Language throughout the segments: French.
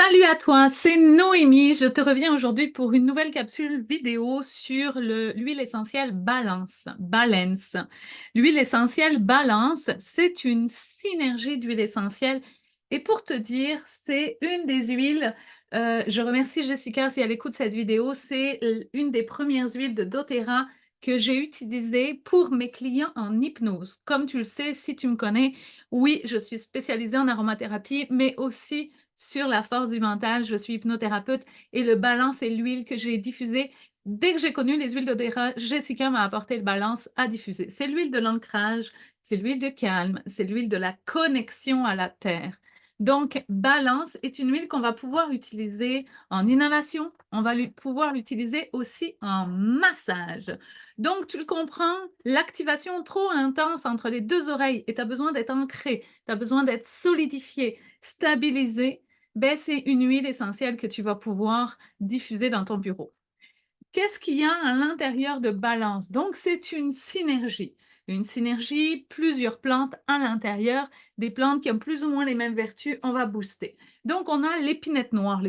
Salut à toi, c'est Noémie. Je te reviens aujourd'hui pour une nouvelle capsule vidéo sur l'huile essentielle Balance. L'huile essentielle Balance, c'est une synergie d'huile essentielle. Et pour te dire, c'est une des huiles, je remercie Jessica si elle écoute cette vidéo, c'est une des premières huiles de doTERRA que j'ai utilisées pour mes clients en hypnose. Comme tu le sais, si tu me connais, oui, je suis spécialisée en aromathérapie, mais aussi sur la force du mental. Je suis hypnothérapeute et le balance est l'huile que j'ai diffusée. Dès que j'ai connu les huiles d'Odera, Jessica m'a apporté le balance à diffuser. C'est l'huile de l'ancrage, c'est l'huile de calme, c'est l'huile de la connexion à la terre. Donc, balance est une huile qu'on va pouvoir utiliser en inhalation. On va pouvoir l'utiliser aussi en massage. Donc, tu le comprends, l'activation trop intense entre les deux oreilles et tu as besoin d'être ancré, tu as besoin d'être solidifié, stabilisé, ben, c'est une huile essentielle que tu vas pouvoir diffuser dans ton bureau. Qu'est-ce qu'il y a à l'intérieur de Balance? Donc, c'est une synergie. Une synergie, plusieurs plantes à l'intérieur, des plantes qui ont plus ou moins les mêmes vertus, on va booster. Donc, on a l'épinette noire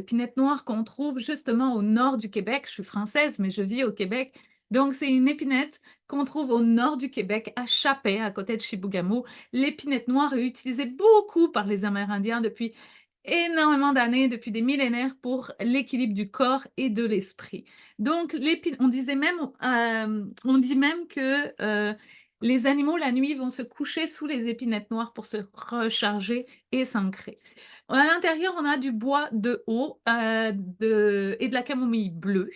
qu'on trouve justement au nord du Québec. Je suis française, mais je vis au Québec. Donc, c'est une épinette qu'on trouve au nord du Québec, à Chapais, à côté de Chibougamau. L'épinette noire est utilisée beaucoup par les Amérindiens depuis énormément d'années, depuis des millénaires, pour l'équilibre du corps et de l'esprit. Donc, on disait même, on dit même que les animaux, la nuit, vont se coucher sous les épinettes noires pour se recharger et s'ancrer. À l'intérieur, on a du bois de haut et de la camomille bleue.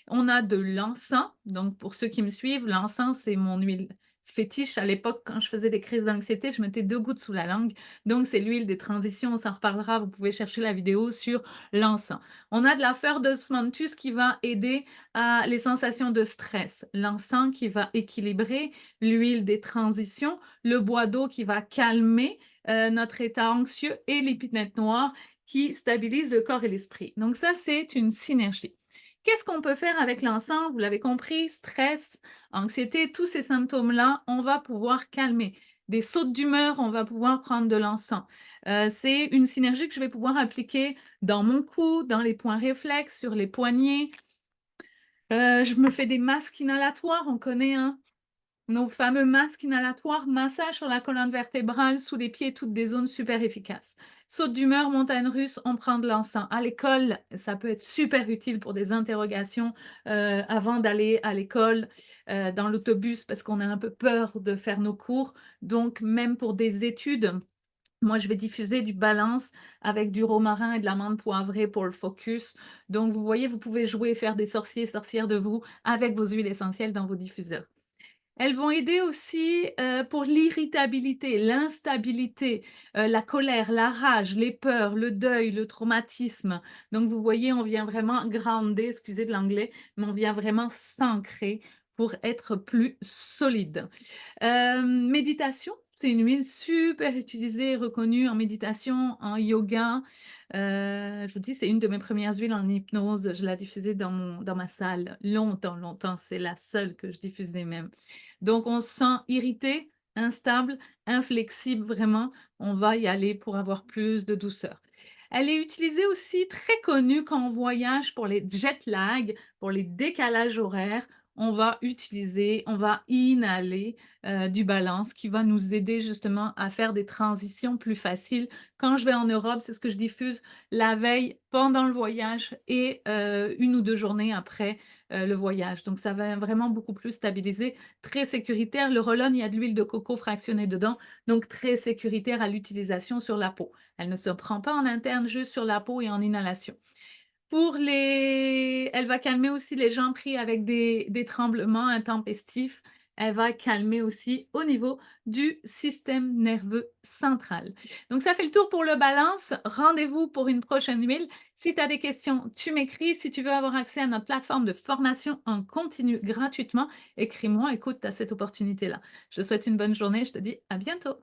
On a de l'encens. Donc, pour ceux qui me suivent, l'encens, c'est mon huile fétiche. À l'époque, quand je faisais des crises d'anxiété, je mettais 2 gouttes sous la langue. Donc, c'est l'huile des transitions. On s'en reparlera. Vous pouvez chercher la vidéo sur l'encens. On a de la fleur d'osmanthus qui va aider à les sensations de stress. L'encens qui va équilibrer, l'huile des transitions, le bois d'eau qui va calmer notre état anxieux et l'épinette noire qui stabilise le corps et l'esprit. Donc ça, c'est une synergie. Qu'est-ce qu'on peut faire avec l'encens? Vous l'avez compris, stress, anxiété, tous ces symptômes-là, on va pouvoir calmer. Des sautes d'humeur, on va pouvoir prendre de l'encens. C'est une synergie que je vais pouvoir appliquer dans mon cou, dans les points réflexes, sur les poignets. Je me fais des masques inhalatoires, on connaît nos fameux masques inhalatoires, massage sur la colonne vertébrale, sous les pieds, toutes des zones super efficaces. Saute d'humeur, montagne russe, on prend de l'encens. À l'école, ça peut être super utile pour des interrogations avant d'aller à l'école, dans l'autobus, parce qu'on a un peu peur de faire nos cours. Donc, même pour des études, moi, je vais diffuser du balance avec du romarin et de l'amande poivrée pour le focus. Donc, vous voyez, vous pouvez jouer, faire des sorciers, sorcières de vous avec vos huiles essentielles dans vos diffuseurs. Elles vont aider aussi pour l'irritabilité, l'instabilité, la colère, la rage, les peurs, le deuil, le traumatisme. Donc, vous voyez, on vient vraiment grounder, excusez de l'anglais, mais on vient vraiment s'ancrer pour être plus solide. Méditation, c'est une huile super utilisée et reconnue en méditation, en yoga. Je vous dis, c'est une de mes premières huiles en hypnose. Je la diffusais dans ma salle longtemps, longtemps. C'est la seule que je diffusais même. Donc, on se sent irrité, instable, inflexible, vraiment. On va y aller pour avoir plus de douceur. Elle est utilisée aussi, très connue quand on voyage pour les jet lag, pour les décalages horaires. On va utiliser, on va inhaler du balance qui va nous aider justement à faire des transitions plus faciles. Quand je vais en Europe, c'est ce que je diffuse la veille, pendant le voyage et 1 ou 2 journées après le voyage. Donc ça va vraiment beaucoup plus stabiliser, très sécuritaire. Le roll-on, il y a de l'huile de coco fractionnée dedans, donc très sécuritaire à l'utilisation sur la peau. Elle ne se prend pas en interne, juste sur la peau et en inhalation. Elle va calmer aussi les gens pris avec des tremblements intempestifs. Elle va calmer aussi au niveau du système nerveux central. Donc, ça fait le tour pour le balance. Rendez-vous pour une prochaine huile. Si tu as des questions, tu m'écris. Si tu veux avoir accès à notre plateforme de formation en continu gratuitement, écris-moi. Écoute, tu as cette opportunité-là. Je te souhaite une bonne journée. Je te dis à bientôt.